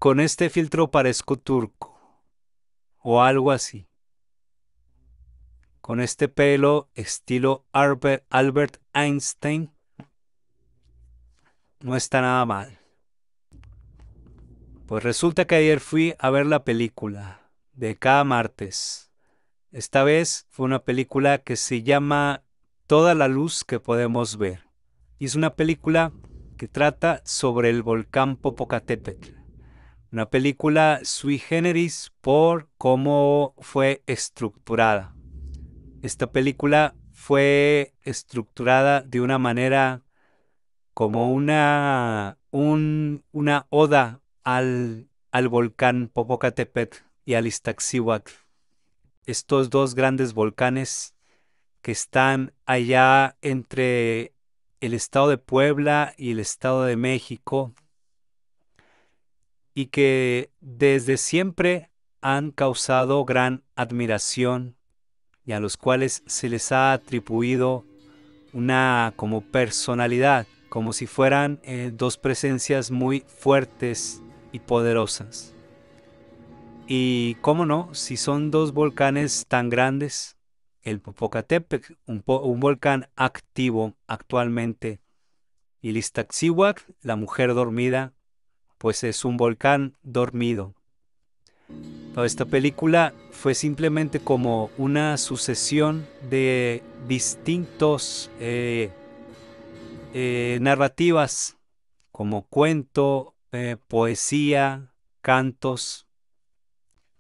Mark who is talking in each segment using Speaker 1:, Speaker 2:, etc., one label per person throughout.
Speaker 1: con este filtro parezco turco o algo así. Con este pelo estilo Albert Einstein no está nada mal. Pues resulta que ayer fui a ver la película de cada martes. Esta vez fue una película que se llama Toda la luz que podemos ver. Y es una película que trata sobre el volcán Popocatépetl. Una película sui generis por cómo fue estructurada. Esta película fue estructurada de una manera como una oda al volcán Popocatépetl y al Iztaccíhuatl. Estos dos grandes volcanes que están allá entre el estado de Puebla y el estado de México y que desde siempre han causado gran admiración y a los cuales se les ha atribuido una como personalidad, como si fueran dos presencias muy fuertes y poderosas. Y cómo no, si son dos volcanes tan grandes, el Popocatépetl, un volcán activo actualmente, y el Iztaccíhuatl, la mujer dormida, pues es un volcán dormido. Toda esta película fue simplemente como una sucesión de distintos narrativas, como cuento, poesía, cantos,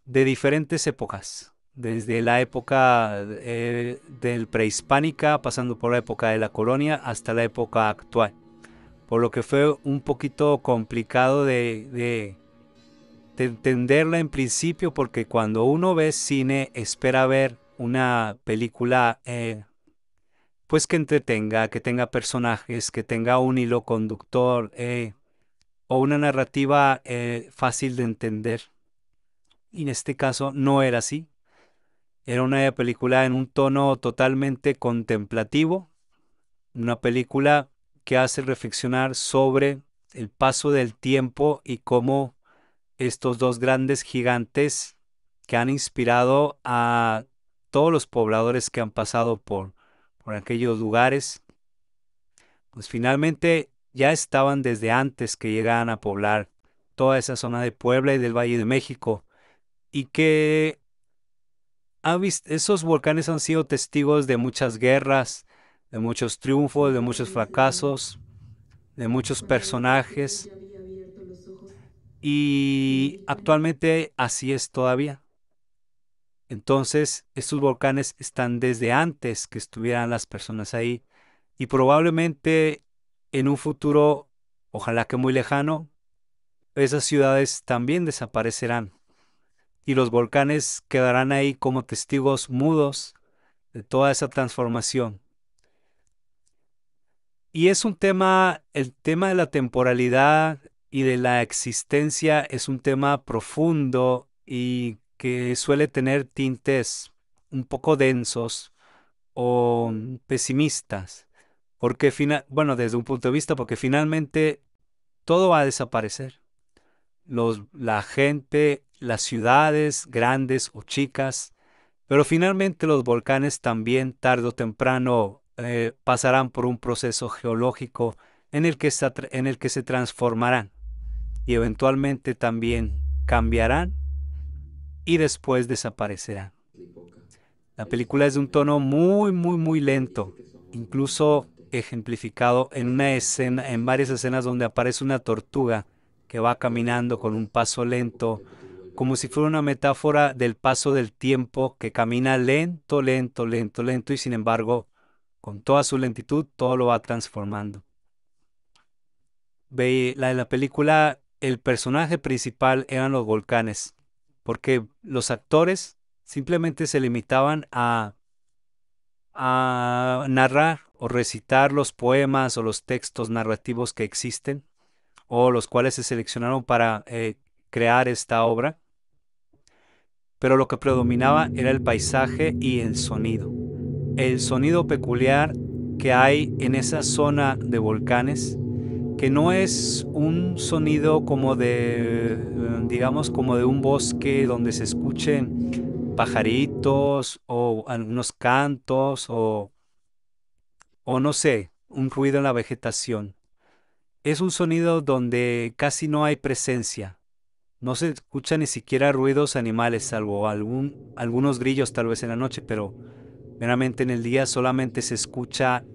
Speaker 1: de diferentes épocas, desde la época del prehispánica, pasando por la época de la colonia, hasta la época actual. Por lo que fue un poquito complicado de entenderla en principio, porque cuando uno ve cine espera ver una película pues que entretenga, que tenga personajes, que tenga un hilo conductor o una narrativa fácil de entender. Y en este caso no era así. Era una película en un tono totalmente contemplativo, una película que hace reflexionar sobre el paso del tiempo y cómo estos dos grandes gigantes que han inspirado a todos los pobladores que han pasado por aquellos lugares, pues finalmente ya estaban desde antes que llegaran a poblar toda esa zona de Puebla y del Valle de México, y que esos volcanes han sido testigos de muchas guerras, de muchos triunfos, de muchos fracasos, de muchos personajes, y actualmente así es todavía. Entonces, estos volcanes están desde antes que estuvieran las personas ahí, y probablemente en un futuro, ojalá que muy lejano, esas ciudades también desaparecerán y los volcanes quedarán ahí como testigos mudos de toda esa transformación. Y es un tema, el tema de la temporalidad y de la existencia es un tema profundo y que suele tener tintes un poco densos o pesimistas, porque bueno, desde un punto de vista, porque finalmente todo va a desaparecer. La gente, las ciudades, grandes o chicas, pero finalmente los volcanes también tarde o temprano pasarán por un proceso geológico en el que se transformarán y eventualmente también cambiarán y después desaparecerán. La película es de un tono muy, muy, muy lento, incluso ejemplificado en una escena, en varias escenas donde aparece una tortuga que va caminando con un paso lento, como si fuera una metáfora del paso del tiempo que camina lento, lento, lento, lento y sin embargo, con toda su lentitud, todo lo va transformando. En la película, el personaje principal eran los volcanes, porque los actores simplemente se limitaban a narrar o recitar los poemas o los textos narrativos que existen o los cuales se seleccionaron para crear esta obra, pero lo que predominaba era el paisaje y el sonido peculiar que hay en esa zona de volcanes que no es un sonido como de, digamos, como de un bosque donde se escuchen pajaritos o algunos cantos o no sé, un ruido en la vegetación. Es un sonido donde casi no hay presencia. No se escucha ni siquiera ruidos animales, salvo algunos grillos tal vez en la noche, pero meramente en el día solamente se escucha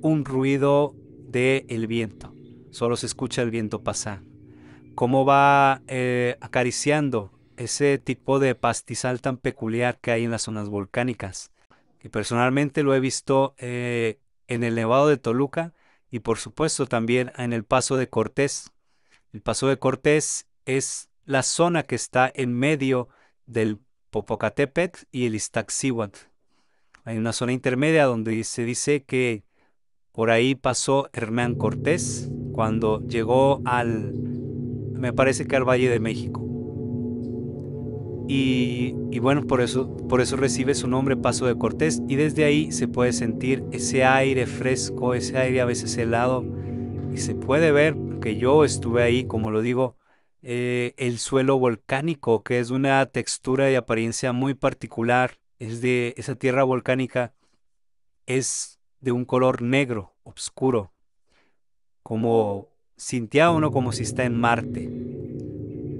Speaker 1: un ruido del viento. Solo se escucha el viento pasar. Cómo va acariciando ese tipo de pastizal tan peculiar que hay en las zonas volcánicas. Que personalmente lo he visto en el Nevado de Toluca y por supuesto también en el Paso de Cortés. El Paso de Cortés es la zona que está en medio del Popocatépetl y el Iztaccíhuatl. Hay una zona intermedia donde se dice que por ahí pasó Hernán Cortés cuando llegó me parece que al Valle de México. Y bueno, por eso recibe su nombre Paso de Cortés y desde ahí se puede sentir ese aire fresco, ese aire a veces helado y se puede ver, que yo estuve ahí, como lo digo, el suelo volcánico, que es una textura y apariencia muy particular, es de esa tierra volcánica, es de un color negro, oscuro, como sintiera uno como si está en Marte.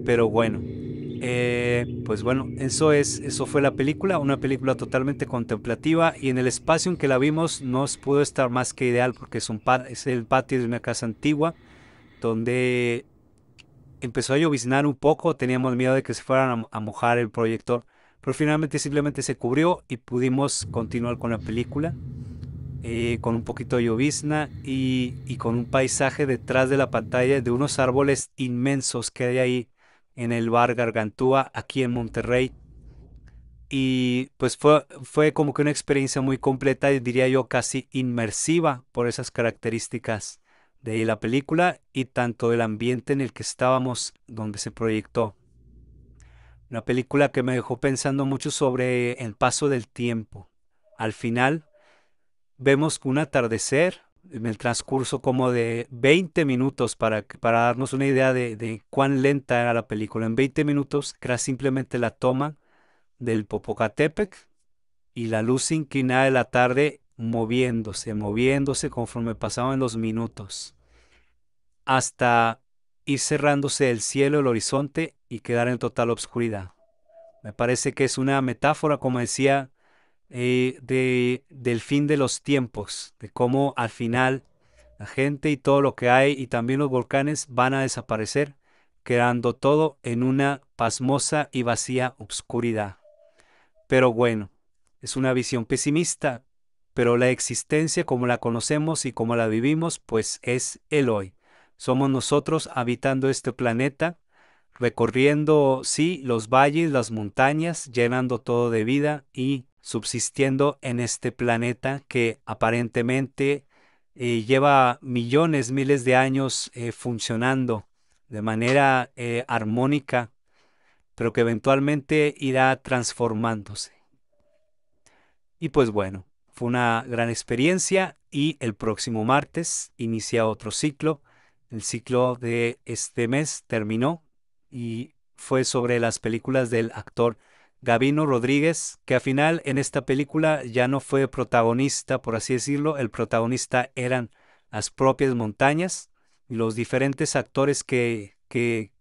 Speaker 1: Pero bueno, pues bueno, eso fue la película, una película totalmente contemplativa y en el espacio en que la vimos nos pudo estar más que ideal porque es el patio de una casa antigua donde empezó a lloviznar un poco, teníamos miedo de que se fueran a mojar el proyector, pero finalmente simplemente se cubrió y pudimos continuar con la película. Con un poquito de llovizna y con un paisaje detrás de la pantalla de unos árboles inmensos que hay ahí en el bar Gargantúa, aquí en Monterrey. Y pues fue como que una experiencia muy completa y diría yo casi inmersiva por esas características de la película y tanto el ambiente en el que estábamos donde se proyectó. Una película que me dejó pensando mucho sobre el paso del tiempo. Al final vemos un atardecer en el transcurso como de 20 minutos para darnos una idea de cuán lenta era la película. En 20 minutos, que era simplemente la toma del Popocatépetl y la luz inclinada de la tarde moviéndose conforme pasaban los minutos, hasta ir cerrándose el cielo, el horizonte y quedar en total obscuridad. Me parece que es una metáfora, como decía, del fin de los tiempos, de cómo al final la gente y todo lo que hay y también los volcanes van a desaparecer, quedando todo en una pasmosa y vacía obscuridad. Pero bueno, es una visión pesimista, pero la existencia como la conocemos y como la vivimos, pues es el hoy. Somos nosotros habitando este planeta, recorriendo, sí, los valles, las montañas, llenando todo de vida y subsistiendo en este planeta que aparentemente lleva millones, miles de años funcionando de manera armónica, pero que eventualmente irá transformándose. Y pues bueno, fue una gran experiencia y el próximo martes inicia otro ciclo. El ciclo de este mes terminó y fue sobre las películas del actor Gavino Rodríguez, que al final en esta película ya no fue protagonista, por así decirlo. El protagonista eran las propias montañas y los diferentes actores que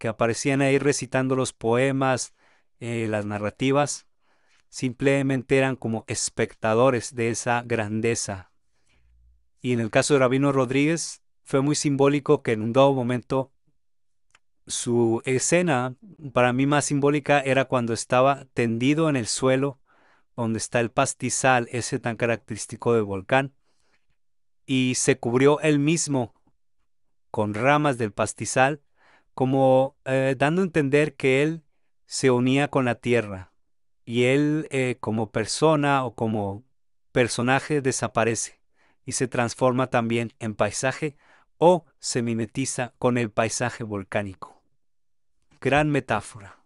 Speaker 1: aparecían ahí recitando los poemas, las narrativas simplemente eran como espectadores de esa grandeza. Y en el caso de Rabino Rodríguez, fue muy simbólico que en un dado momento su escena, para mí más simbólica, era cuando estaba tendido en el suelo, donde está el pastizal, ese tan característico del volcán, y se cubrió él mismo con ramas del pastizal, como dando a entender que él se unía con la tierra y él como persona o como personaje desaparece y se transforma también en paisaje o se mimetiza con el paisaje volcánico. Gran metáfora.